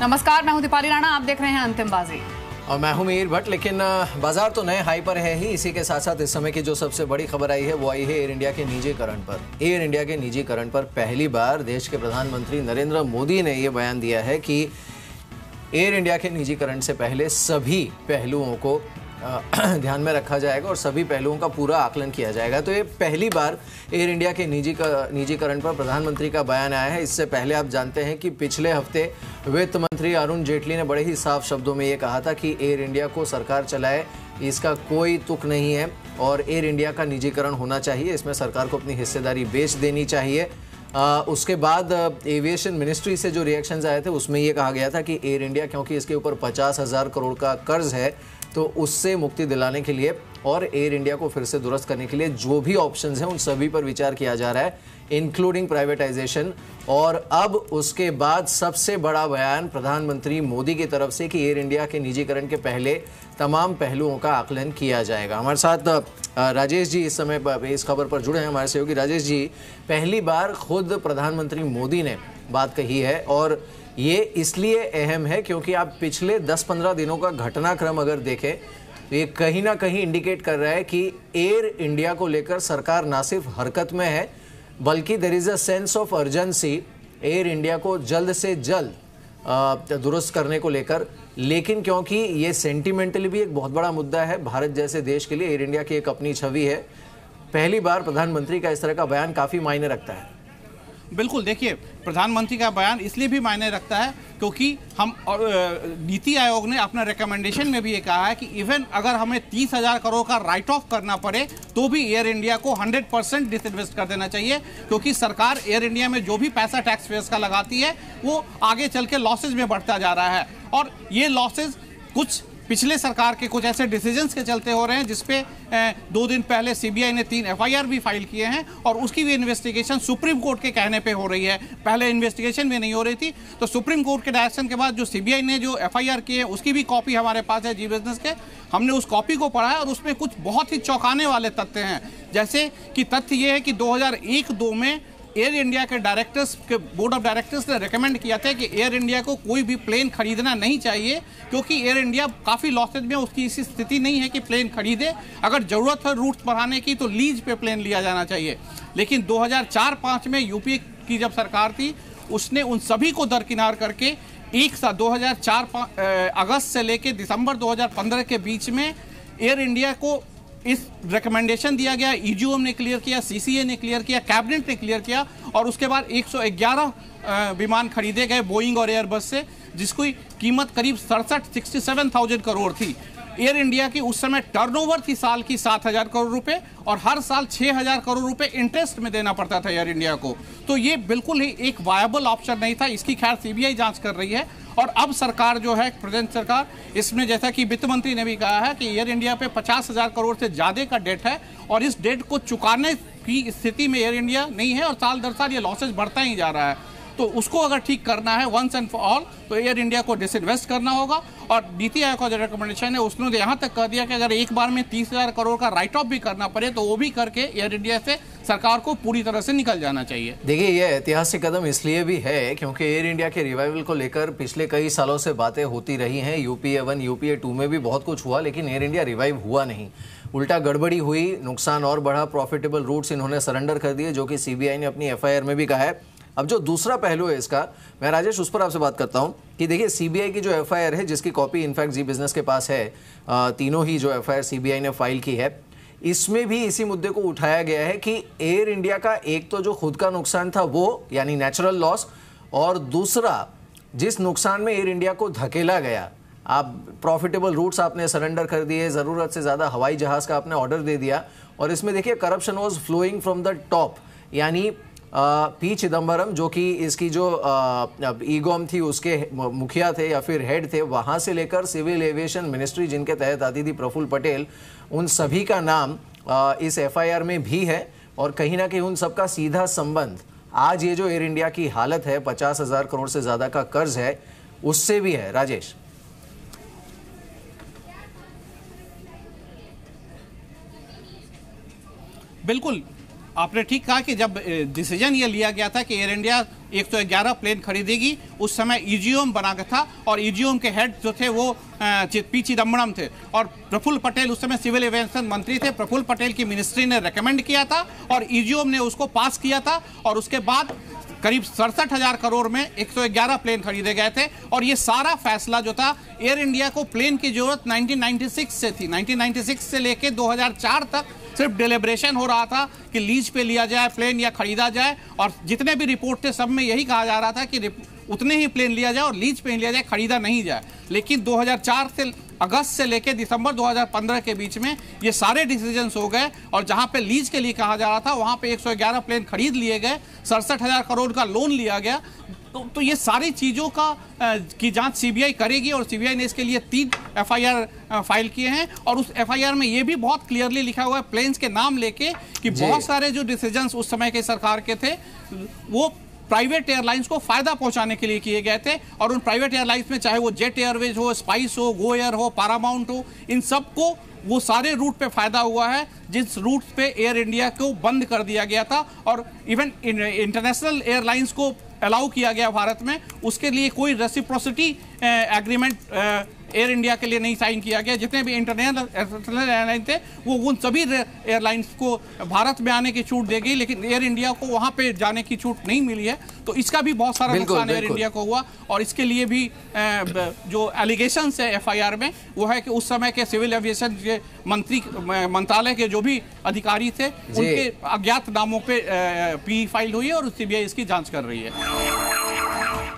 नमस्कार, मैं हूं दीपाली राणा, आप देख रहे हैं अंतिम बाजी और मैं हूं मीर भट्ट। लेकिन बाजार तो नए हाई पर है ही। इसी के साथ साथ इस समय की जो सबसे बड़ी खबर आई है वो आई है एयर इंडिया के निजीकरण पर। एयर इंडिया के निजीकरण पर पहली बार देश के प्रधानमंत्री नरेंद्र मोदी ने ये बयान दिया है कि एयर इंडिया के निजीकरण से पहले सभी पहलुओं को ध्यान में रखा जाएगा और सभी पहलुओं का पूरा आकलन किया जाएगा। तो ये पहली बार एयर इंडिया के निजीकरण पर प्रधानमंत्री का बयान आया है। इससे पहले आप जानते हैं कि पिछले हफ्ते वित्त मंत्री अरुण जेटली ने बड़े ही साफ शब्दों में ये कहा था कि एयर इंडिया को सरकार चलाए, इसका कोई तुक नहीं है और एयर इंडिया का निजीकरण होना चाहिए। इसमें सरकार को अपनी हिस्सेदारी बेच देनी चाहिए। उसके बाद एविएशन मिनिस्ट्री से जो रिएक्शंस आए थे उसमें ये कहा गया था कि एयर इंडिया, क्योंकि इसके ऊपर 50,000 करोड़ का कर्ज है, तो उससे मुक्ति दिलाने के लिए और एयर इंडिया को फिर से दुरुस्त करने के लिए जो भी ऑप्शंस हैं उन सभी पर विचार किया जा रहा है, इंक्लूडिंग प्राइवेटाइजेशन। और अब उसके बाद सबसे बड़ा बयान प्रधानमंत्री मोदी की तरफ से कि एयर इंडिया के निजीकरण के पहले तमाम पहलुओं का आकलन किया जाएगा। हमारे साथ राजेश जी इस समय इस खबर पर जुड़े हैं, हमारे सहयोगी राजेश जी। पहली बार खुद प्रधानमंत्री मोदी ने बात कही है और ये इसलिए अहम है क्योंकि आप पिछले 10-15 दिनों का घटनाक्रम अगर देखें तो ये कहीं ना कहीं इंडिकेट कर रहा है कि एयर इंडिया को लेकर सरकार ना सिर्फ हरकत में है बल्कि there is a sense of urgency Air India को जल्द से जल्द दुरुस्त करने को लेकर। लेकिन क्योंकि ये सेंटिमेंटली भी एक बहुत बड़ा मुद्दा है भारत जैसे देश के लिए, एयर इंडिया की एक अपनी छवि है, पहली बार प्रधानमंत्री का इस तरह का बयान काफ़ी मायने रखता है। बिल्कुल, देखिए प्रधानमंत्री का बयान इसलिए भी मायने रखता है क्योंकि हम और नीति आयोग ने अपना रिकमेंडेशन में भी ये कहा है कि इवन अगर हमें 30,000 करोड़ का राइट ऑफ करना पड़े तो भी एयर इंडिया को 100% डिसइन्वेस्ट कर देना चाहिए, क्योंकि सरकार एयर इंडिया में जो भी पैसा टैक्स पेयर्स का लगाती है वो आगे चल के लॉसेज में बढ़ता जा रहा है। और ये लॉसेज कुछ पिछले सरकार के कुछ ऐसे डिसीजंस के चलते हो रहे हैं जिसपे 2 दिन पहले सीबीआई ने 3 एफआईआर भी फाइल किए हैं और उसकी भी इन्वेस्टिगेशन सुप्रीम कोर्ट के कहने पे हो रही है। पहले इन्वेस्टिगेशन भी नहीं हो रही थी, तो सुप्रीम कोर्ट के डायरेक्शन के बाद जो सीबीआई ने जो एफआईआर किए हैं उसकी भी कॉपी हमारे पास है जी बिजनेस के। हमने उस कॉपी को पढ़ा है और उसमें कुछ बहुत ही चौंकाने वाले तथ्य हैं। जैसे कि तथ्य ये है कि 2001-2 में एयर इंडिया के डायरेक्टर्स के बोर्ड ऑफ डायरेक्टर्स ने रेकमेंड किया था कि एयर इंडिया को कोई भी प्लेन खरीदना नहीं चाहिए, क्योंकि एयर इंडिया काफ़ी लॉसेज में, उसकी ऐसी स्थिति नहीं है कि प्लेन खरीदे। अगर ज़रूरत है रूट्स बढ़ाने की तो लीज पे प्लेन लिया जाना चाहिए। लेकिन 2004-5 में यूपीए की जब सरकार थी उसने उन सभी को दरकिनार करके एक साल 2004 अगस्त से लेकर दिसंबर 2015 के बीच में एयर इंडिया को इस रिकमेंडेशन दिया गया, ईजीओएम ने क्लियर किया, सीसीए ने क्लियर किया, कैबिनेट ने क्लियर किया और उसके बाद 111 विमान खरीदे गए बोइंग और एयरबस से, जिसकी कीमत करीब 67,000 करोड़ थी। एयर इंडिया की उस समय टर्नओवर थी साल की 7,000 करोड़ रुपए और हर साल 6,000 करोड़ रुपए इंटरेस्ट में देना पड़ता था एयर इंडिया को। तो ये बिल्कुल ही एक वायबल ऑप्शन नहीं था। इसकी खैर सीबीआई जांच कर रही है और अब सरकार जो है, प्रेजेंट सरकार, इसमें जैसा कि वित्त मंत्री ने भी कहा है कि एयर इंडिया पे 50,000 करोड़ से ज़्यादा का डेट है और इस डेट को चुकाने की स्थिति में एयर इंडिया नहीं है और साल दर साल ये लॉसेज बढ़ता ही जा रहा है। तो उसको अगर ठीक करना है वंस एंड फॉर ऑल तो एयर इंडिया को डिसइन्वेस्ट करना होगा। और नीति आयोग का जो रिकमेंडेशन है उसने यहाँ तक कह दिया कि अगर एक बार में 30,000 करोड़ का राइट ऑफ भी करना पड़े तो वो भी करके एयर इंडिया से सरकार को पूरी तरह से निकल जाना चाहिए। देखिए, ये ऐतिहासिक कदम इसलिए भी है क्योंकि एयर इंडिया के रिवाइवल को लेकर पिछले कई सालों से बातें होती रही हैं। यूपीए 1, यूपीए 2 में भी बहुत कुछ हुआ, लेकिन एयर इंडिया रिवाइव हुआ नहीं, उल्टा गड़बड़ी हुई, नुकसान और बढ़ा, प्रॉफिटेबल रूट्स इन्होंने सरेंडर कर दिए, जो कि सीबीआई ने अपनी एफआईआर में भी कहा है। अब जो दूसरा पहलू है इसका, मैं राजेश उस पर आपसे बात करता हूं कि देखिए सीबीआई की जो एफआईआर है, जिसकी कॉपी इनफैक्ट जी बिजनेस के पास है, तीनों ही जो एफआईआर सीबीआई ने फाइल की है, इसमें भी इसी मुद्दे को उठाया गया है कि एयर इंडिया का एक तो जो खुद का नुकसान था वो यानी नेचुरल लॉस, और दूसरा जिस नुकसान में एयर इंडिया को धकेला गया, आप प्रॉफिटेबल रूट्स आपने सरेंडर कर दिए, ज़रूरत से ज़्यादा हवाई जहाज़ का आपने ऑर्डर दे दिया, और इसमें देखिए corruption was flowing from the top, यानी पी चिदम्बरम जो कि इसकी जो ईगॉम थी उसके मुखिया थे या फिर हेड थे, वहाँ से लेकर सिविल एविएशन मिनिस्ट्री जिनके तहत आती थी प्रफुल्ल पटेल, उन सभी का नाम इस एफआईआर में भी है। और कहीं ना कहीं उन सबका सीधा संबंध आज ये जो एयर इंडिया की हालत है, 50,000 करोड़ से ज़्यादा का कर्ज है, उससे भी है। राजेश, बिल्कुल आपने ठीक कहा कि जब डिसीजन ये लिया गया था कि एयर इंडिया 111 प्लेन खरीदेगी, उस समय ईजीओएम बना गया था और ईजीओएम के हेड जो थे वो पी चिदम्बरम थे और प्रफुल्ल पटेल उस समय सिविल एविएशन मंत्री थे। प्रफुल्ल पटेल की मिनिस्ट्री ने रेकमेंड किया था और ईजीओएम ने उसको पास किया था और उसके बाद करीब 67,000 करोड़ में 111 प्लेन खरीदे गए थे। और ये सारा फैसला जो था, एयर इंडिया को प्लेन की जरूरत 1996 से थी। 1996 से लेके 2004 तक सिर्फ डिलिब्रेशन हो रहा था कि लीज पे लिया जाए प्लेन या खरीदा जाए, और जितने भी रिपोर्ट थे सब में यही कहा जा रहा था कि उतने ही प्लेन लिया जाए और लीज पे लिया जाए, खरीदा नहीं जाए। लेकिन 2004 से अगस्त से लेकर दिसंबर 2015 के बीच में ये सारे डिसीजंस हो गए और जहां पे लीज के लिए कहा जा रहा था वहां पे 111 प्लेन खरीद लिए गए, 67,000 करोड़ का लोन लिया गया। तो ये सारी चीज़ों की जांच सीबीआई करेगी और सीबीआई ने इसके लिए 3 एफआईआर फाइल किए हैं और उस एफआईआर में ये भी बहुत क्लियरली लिखा हुआ है प्लेन्स के नाम लेके कि बहुत सारे जो डिसीजंस उस समय के सरकार के थे वो प्राइवेट एयरलाइंस को फायदा पहुंचाने के लिए किए गए थे। और उन प्राइवेट एयरलाइंस में चाहे वो जेट एयरवेज हो, स्पाइस हो, गो एयर हो, पैरामाउंट हो, इन सबको वो सारे रूट पे फायदा हुआ है जिस रूट पे एयर इंडिया को बंद कर दिया गया था और इवन इंटरनेशनल एयरलाइंस को अलाउ किया गया भारत में, उसके लिए कोई रेसिप्रोसिटी एग्रीमेंट एयर इंडिया के लिए नहीं साइन किया गया। जितने भी इंटरनेशनल एयरलाइन थे वो उन सभी एयरलाइंस को भारत में आने की छूट देगी, लेकिन एयर इंडिया को वहां पे जाने की छूट नहीं मिली है। तो इसका भी बहुत सारा नुकसान एयर इंडिया को हुआ और इसके लिए भी जो एलिगेशंस है एफआईआर में वो है कि उस समय के सिविल एविएशन के मंत्रालय के जो भी अधिकारी थे उनके अज्ञात नामों पे पी फाइल हुई है और सीबीआई इसकी जांच कर रही है।